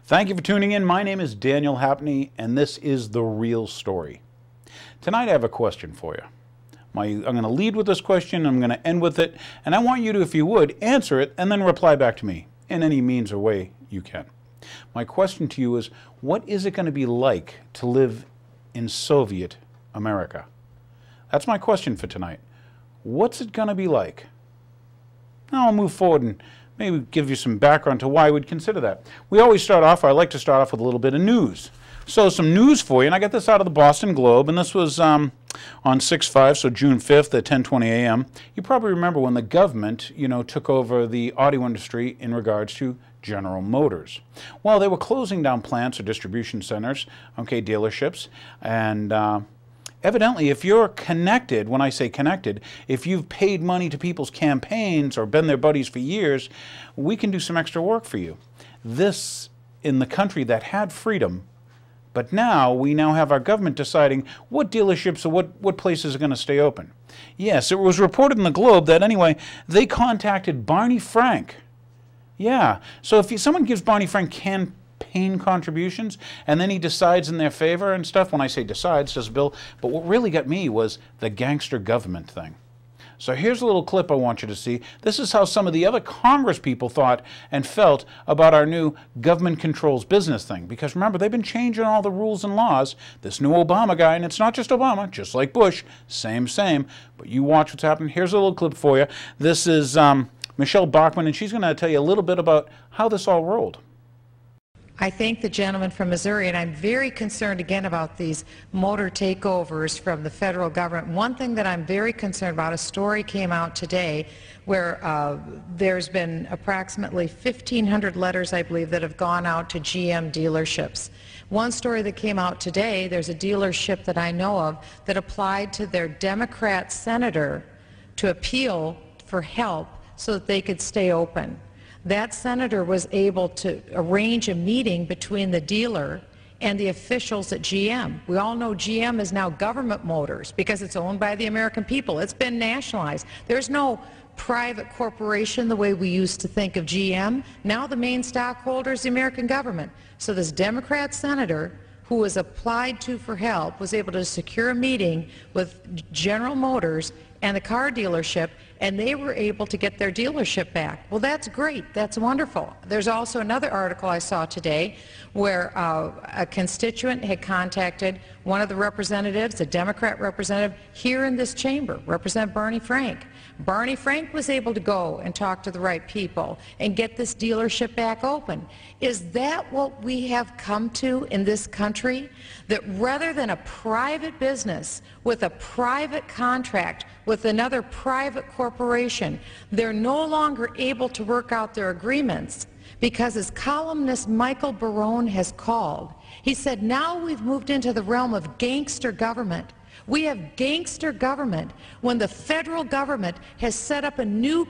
Thank you for tuning in. My name is Daniel Hapney, and this is The Real Story. Tonight I have a question for you. I'm going to lead with this question, I'm going to end with it, and I want you to, if you would, answer it and then reply back to me in any means or way you can. My question to you is, what is it going to be like to live in Soviet America? That's my question for tonight. What's it going to be like? Now I'll move forward and maybe give you some background to why I would consider that. We always start off, or I like to start off with a little bit of news. So some news for you, and I got this out of the Boston Globe, and this was on 6/5, so June 5th at 10:20 a.m. You probably remember when the government, took over the audio industry in regards to General Motors. Well, they were closing down plants or distribution centers, dealerships, and evidently, if you're connected, when I say connected, if you've paid money to people's campaigns or been their buddies for years, we can do some extra work for you. This in the country that had freedom, but now we have our government deciding what dealerships or what places are going to stay open. Yes, it was reported in the Globe that anyway, they contacted Barney Frank. Yeah, so if someone gives Barney Frank campaign contributions and then he decides in their favor and stuff, when I say decides, says Bill, but what really got me was the gangster government thing. So here's a little clip I want you to see. This is how some of the other Congress people thought and felt about our new government controls business thing. Because remember, they've been changing all the rules and laws. This new Obama guy, and it's not just Obama, just like Bush, same. But you watch what's happening. Here's a little clip for you. This is Michelle Bachman, and she's going to tell you a little bit about how this all rolled. I thank the gentleman from Missouri, and I'm very concerned again about these motor takeovers from the federal government. One thing that I'm very concerned about, a story came out today where there's been approximately 1,500 letters, I believe, that have gone out to GM dealerships. One story that came out today, there's a dealership that I know of that applied to their Democrat senator to appeal for help so that they could stay open. That senator was able to arrange a meeting between the dealer and the officials at GM. We all know GM is now government motors because it's owned by the American people. It's been nationalized. There's no private corporation the way we used to think of GM. Now the main stockholder is the American government. So this Democrat senator who was applied to for help was able to secure a meeting with General Motors and the car dealership, and they were able to get their dealership back. Well, that's great. That's wonderful. There's also another article I saw today where a constituent had contacted one of the representatives, a Democrat representative here in this chamber, Representative Barney Frank. Barney Frank was able to go and talk to the right people and get this dealership back open. Is that what we have come to in this country? That rather than a private business with a private contract with another private corporation, they're no longer able to work out their agreements because, as columnist Michael Barone has called, he said, now we've moved into the realm of gangster government. We have gangster government when the federal government has set up a new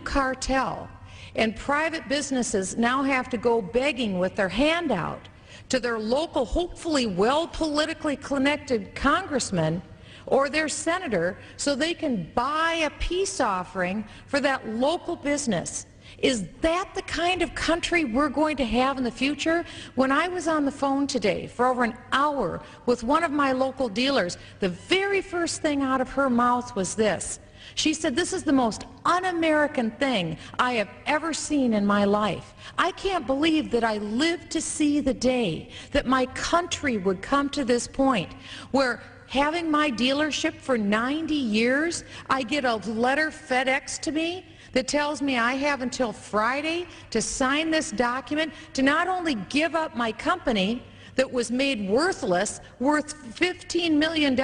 cartel, and private businesses now have to go begging with their hand out to their local, hopefully well politically connected congressman or their senator so they can buy a peace offering for that local business. Is that the kind of country we're going to have in the future? When I was on the phone today for over an hour with one of my local dealers, the very first thing out of her mouth was this. She said, this is the most un-American thing I have ever seen in my life. I can't believe that I lived to see the day that my country would come to this point where having my dealership for 90 years, I get a letter FedEx to me that tells me I have until Friday to sign this document to not only give up my company that was made worthless, worth $15 million,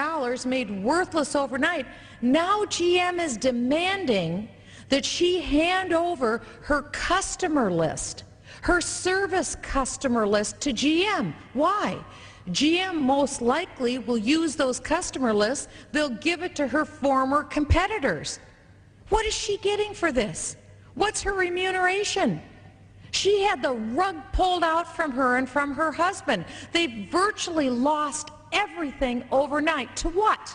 made worthless overnight. Now GM is demanding that she hand over her customer list, her service customer list to GM. Why? GM most likely will use those customer lists. They'll give it to her former competitors. What is she getting for this? What's her remuneration? She had the rug pulled out from her and from her husband. They virtually lost everything overnight. To what?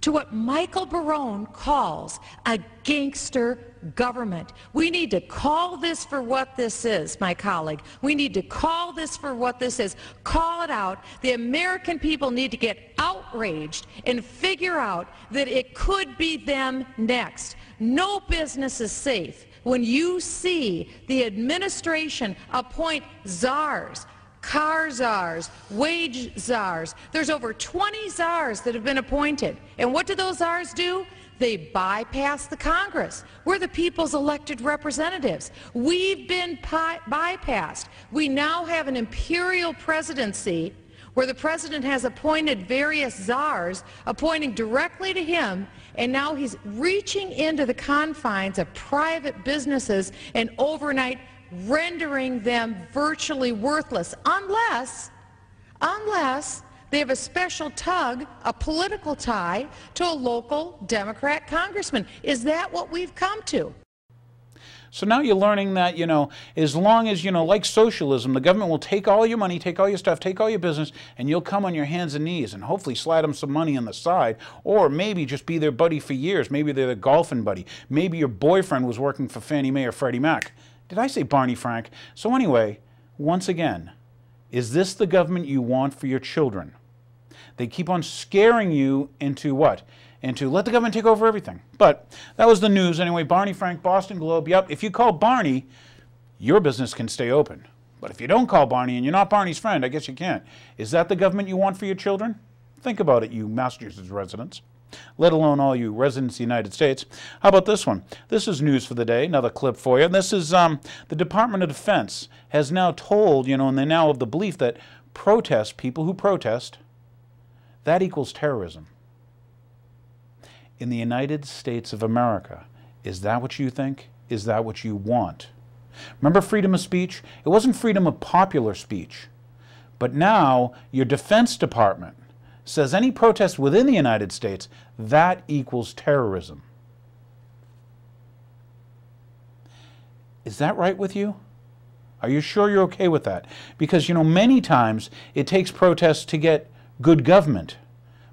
To what Michael Barone calls a gangster government. We need to call this for what this is, my colleague. We need to call this for what this is. Call it out. The American people need to get outraged and figure out that it could be them next. No business is safe when you see the administration appoint czars, car czars, wage czars. There's over 20 czars that have been appointed. And what do those czars do? They bypass the Congress. We're the people's elected representatives. We've been bypassed. We now have an imperial presidency where the president has appointed various czars, appointing directly to him, and now he's reaching into the confines of private businesses and overnight rendering them virtually worthless, unless they have a special tug, a political tie, to a local Democrat congressman. Is that what we've come to? So now you're learning that, as long as, like socialism, the government will take all your money, take all your stuff, take all your business, and you'll come on your hands and knees and hopefully slide them some money on the side, or maybe just be their buddy for years. Maybe they're the golfing buddy. Maybe your boyfriend was working for Fannie Mae or Freddie Mac. Did I say Barney Frank? So anyway, once again, is this the government you want for your children? They keep on scaring you into what? Into let the government take over everything. But that was the news anyway. Barney Frank, Boston Globe. Yep, if you call Barney, your business can stay open. But if you don't call Barney and you're not Barney's friend, I guess you can't. Is that the government you want for your children? Think about it, you Massachusetts residents, let alone all you residents of the United States. How about this one? This is news for the day, another clip for you. This is the Department of Defense has now told, and they're now of the belief that people who protest, that equals terrorism. In the United States of America, is that what you think? Is that what you want? Remember freedom of speech? It wasn't freedom of popular speech. But now your Defense Department says any protest within the United States, that equals terrorism. Is that right with you? Are you sure you're okay with that? Because, many times it takes protests to get good government.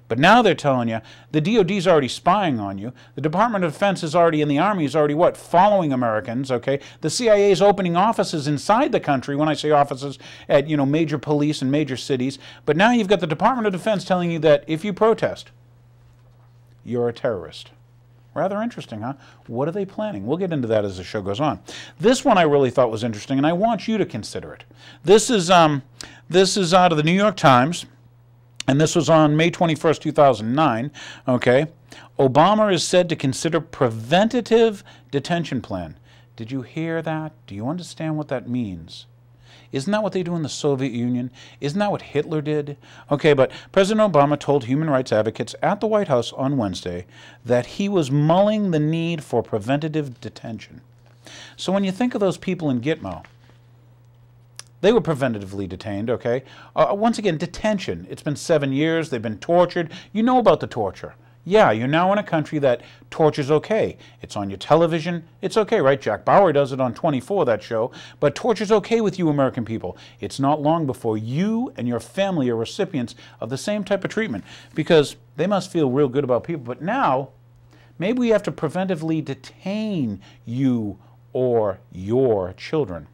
But now they're telling you the DOD's already spying on you. The Department of Defense is already, and the Army is already what? Following Americans, okay? The CIA is opening offices inside the country, when I say offices, at, major police and major cities. But now you've got the Department of Defense telling you that if you protest, you're a terrorist. Rather interesting, huh? What are they planning? We'll get into that as the show goes on. This one I really thought was interesting, and I want you to consider it. This is out of the New York Times. And this was on May 21st, 2009, okay? Obama is said to consider preventative detention plan. Did you hear that? Do you understand what that means? Isn't that what they do in the Soviet Union? Isn't that what Hitler did? Okay, but President Obama told human rights advocates at the White House on Wednesday that he was mulling the need for preventative detention. So when you think of those people in Gitmo, they were preventatively detained, okay? Once again, detention. It's been 7 years. They've been tortured. You know about the torture. Yeah, you're now in a country that torture's okay. It's on your television. It's okay, right? Jack Bauer does it on 24, that show. But torture's okay with you American people. It's not long before you and your family are recipients of the same type of treatment, because they must feel real good about people. But now, maybe we have to preventively detain you or your children.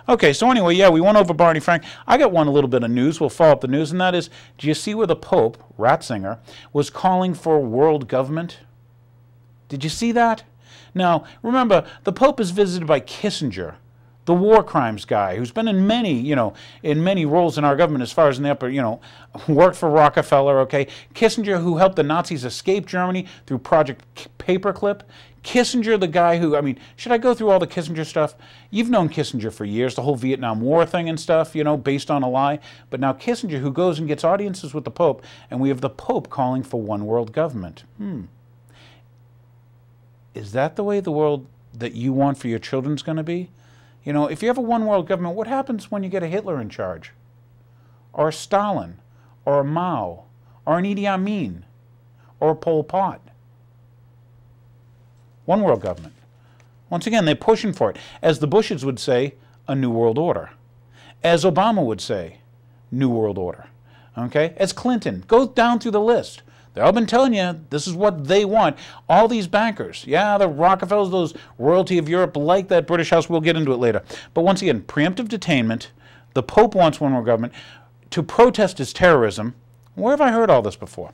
Okay, so anyway, yeah, we went over Barney Frank. I got a little bit of news. We'll follow up the news, and that is, do you see where the Pope, Ratzinger, was calling for world government? Did you see that? Now, remember, the Pope is visited by Kissinger, the war crimes guy, who's been in many, in many roles in our government as far as in the upper, worked for Rockefeller, okay? Kissinger, who helped the Nazis escape Germany through Project Paperclip. Kissinger, the guy who, should I go through all the Kissinger stuff? You've known Kissinger for years, the whole Vietnam War thing and stuff, based on a lie. But now Kissinger, who goes and gets audiences with the Pope, and we have the Pope calling for one world government. Is that the way the world that you want for your children's going to be? If you have a one world government, what happens when you get a Hitler in charge? Or a Stalin? Or a Mao? Or an Idi Amin? Or a Pol Pot? One world government. Once again, they're pushing for it. As the Bushes would say, a new world order. As Obama would say, new world order. Okay? As Clinton, go down through the list. They've all been telling you this is what they want. All these bankers, yeah, the Rockefellers, those royalty of Europe, like that British House, we'll get into it later. But once again, preemptive detainment, the Pope wants one world government, to protest is terrorism. Where have I heard all this before?